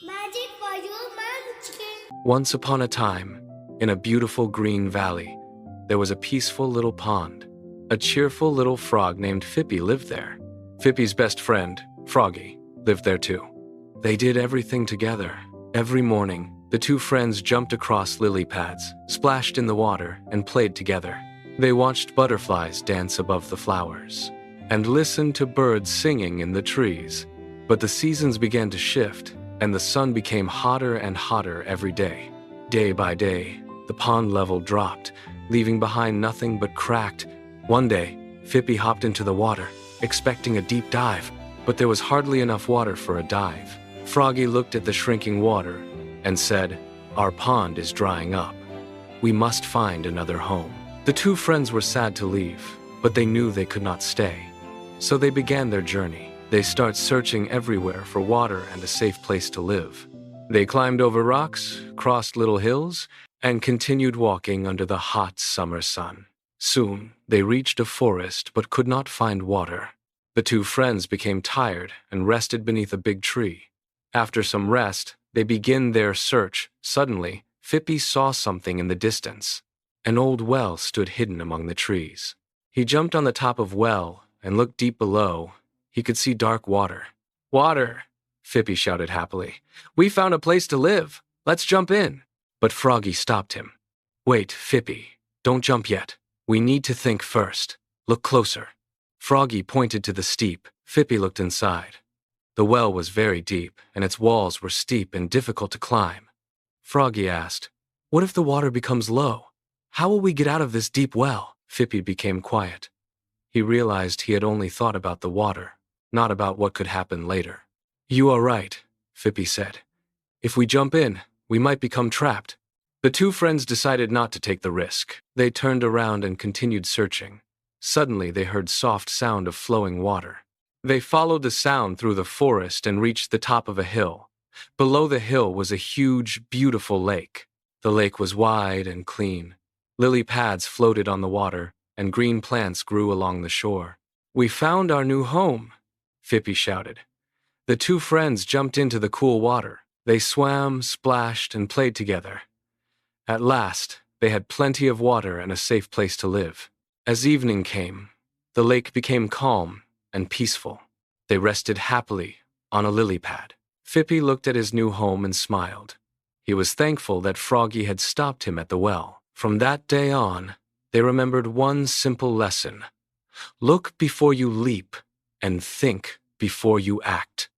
Magic for you, magic chicken. Once upon a time, in a beautiful green valley, there was a peaceful little pond. A cheerful little frog named Fippy lived there. Fippy's best friend, Froggy, lived there too. They did everything together. Every morning, the two friends jumped across lily pads, splashed in the water, and played together. They watched butterflies dance above the flowers, and listened to birds singing in the trees. But the seasons began to shift, and the sun became hotter and hotter every day. Day by day, the pond level dropped, leaving behind nothing but cracked. One day, Fippy hopped into the water, expecting a deep dive, but there was hardly enough water for a dive. Froggy looked at the shrinking water and said, "Our pond is drying up. We must find another home." The two friends were sad to leave, but they knew they could not stay. So they began their journey. They started searching everywhere for water and a safe place to live. They climbed over rocks, crossed little hills, and continued walking under the hot summer sun. Soon, they reached a forest but could not find water. The two friends became tired and rested beneath a big tree. After some rest, they began their search. Suddenly, Fippy saw something in the distance. An old well stood hidden among the trees. He jumped on the top of well and looked deep below. He could see dark water. "Water!" Fippy shouted happily. "We found a place to live. Let's jump in." But Froggy stopped him. "Wait, Fippy. Don't jump yet. We need to think first. Look closer." Froggy pointed to the steep. Fippy looked inside. The well was very deep, and its walls were steep and difficult to climb. Froggy asked, "What if the water becomes low? How will we get out of this deep well?" Fippy became quiet. He realized he had only thought about the water, not about what could happen later. "You are right," Fippy said. "If we jump in, we might become trapped." The two friends decided not to take the risk. They turned around and continued searching. Suddenly, they heard soft sound of flowing water. They followed the sound through the forest and reached the top of a hill. Below the hill was a huge, beautiful lake. The lake was wide and clean. Lily pads floated on the water, and green plants grew along the shore. "We found our new home," Fippy shouted. The two friends jumped into the cool water. They swam, splashed, and played together. At last, they had plenty of water and a safe place to live. As evening came, the lake became calm and peaceful. They rested happily on a lily pad. Fippy looked at his new home and smiled. He was thankful that Froggy had stopped him at the well. From that day on, they remembered one simple lesson: look before you leap and think before you act.